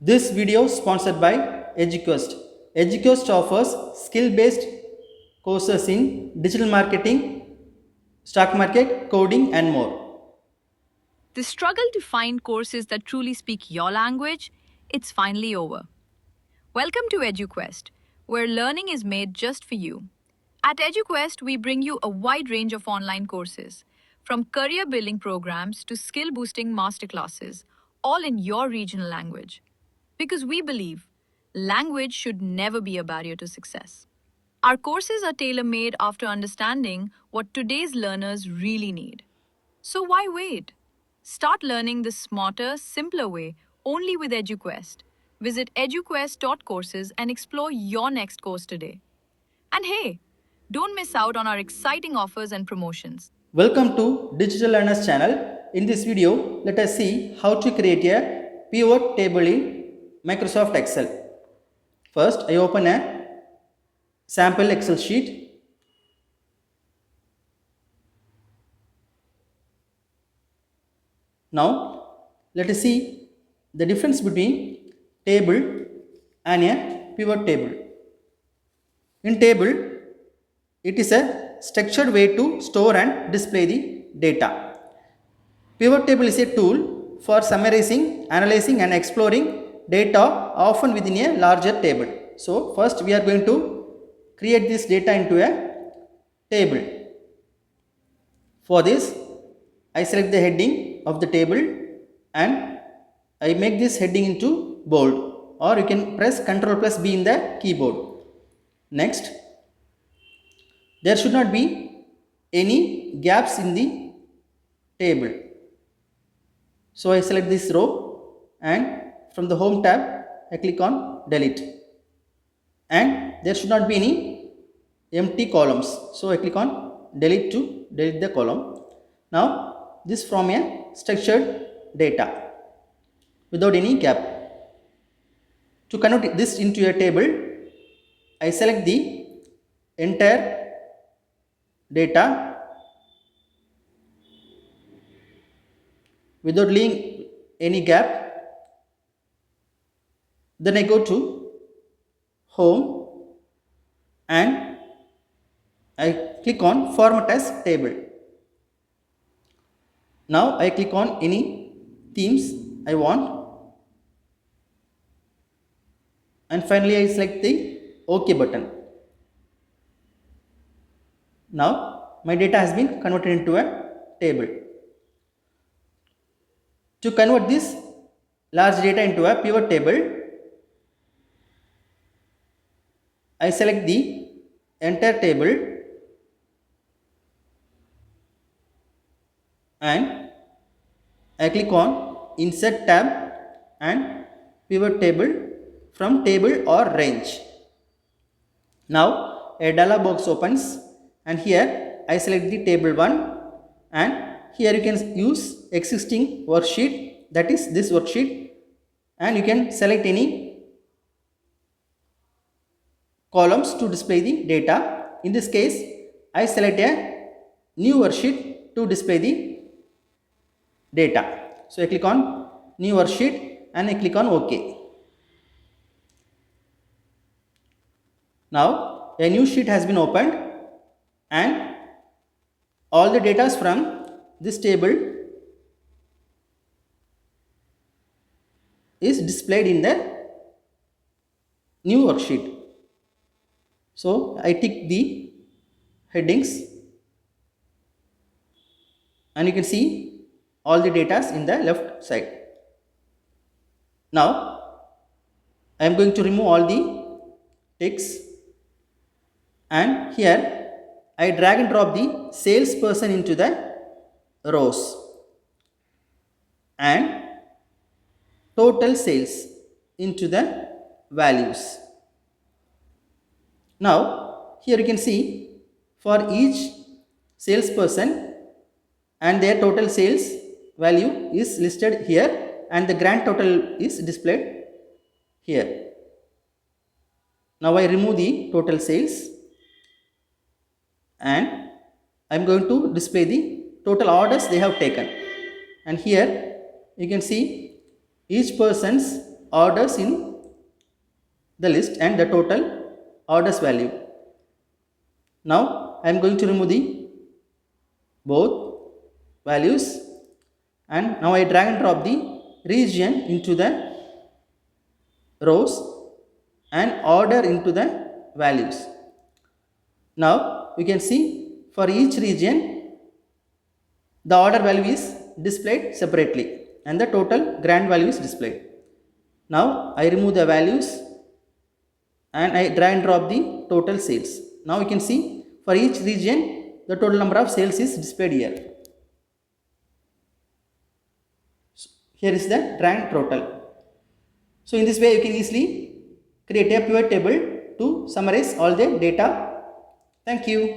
This video is sponsored by Eduquest. Eduquest offers skill-based courses in digital marketing, stock market, coding and more. The struggle to find courses that truly speak your language, it's finally over. Welcome to Eduquest, where learning is made just for you. At Eduquest, we bring you a wide range of online courses, from career building programs to skill boosting masterclasses, all in your regional language. Because we believe language should never be a barrier to success. Our courses are tailor made after understanding what today's learners really need. So why wait? Start learning the smarter, simpler way only with Eduquest. Visit eduquest.courses and explore your next course today. And hey, don't miss out on our exciting offers and promotions. Welcome to Digital Learners channel. In this video, let us see how to create a pivot table in Microsoft Excel. First, I open a sample Excel sheet. Now, let us see the difference between table and a pivot table. In table, it is a structured way to store and display the data. Pivot table is a tool for summarizing, analyzing and exploring data often within a larger table. So, first we are going to create this data into a table. For this, I select the heading of the table and I make this heading into bold, or you can press Ctrl plus B in the keyboard. Next, there should not be any gaps in the table. So I select this row and from the home tab I click on delete, and there should not be any empty columns. So I click on delete to delete the column. Now this from a structured data without any gap. To convert this into a table, I select the entire data without leaving any gap. Then I go to home and I click on format as table. Now I click on any themes I want, and finally I select the OK button. Now my data has been converted into a table. To convert this large data into a pivot table, I select the entire table and I click on insert tab and pivot table from table or range. Now a dialog box opens and here I select the table 1, and here you can use existing worksheet, that is this worksheet, and you can select any columns to display the data. In this case, I select a new worksheet to display the data. So I click on new worksheet and I click on OK. Now a new sheet has been opened and all the data from this table is displayed in the new worksheet. So I tick the headings and you can see all the data in the left side. Now I am going to remove all the ticks, and here I drag and drop the salesperson into the rows and total sales into the values. Now here you can see for each salesperson and their total sales value is listed here and the grand total is displayed here. Now I remove the total sales and I am going to display the total orders they have taken, and here you can see each person's orders in the list and the total orders value. Now I am going to remove the both values, and now I drag and drop the region into the rows and order into the values. Now you can see for each region the order value is displayed separately and the total grand value is displayed. Now I remove the values and I drag and drop the total sales. Now you can see for each region the total number of sales is displayed here. Here is the grand total. So in this way you can easily create a pivot table to summarize all the data. Thank you.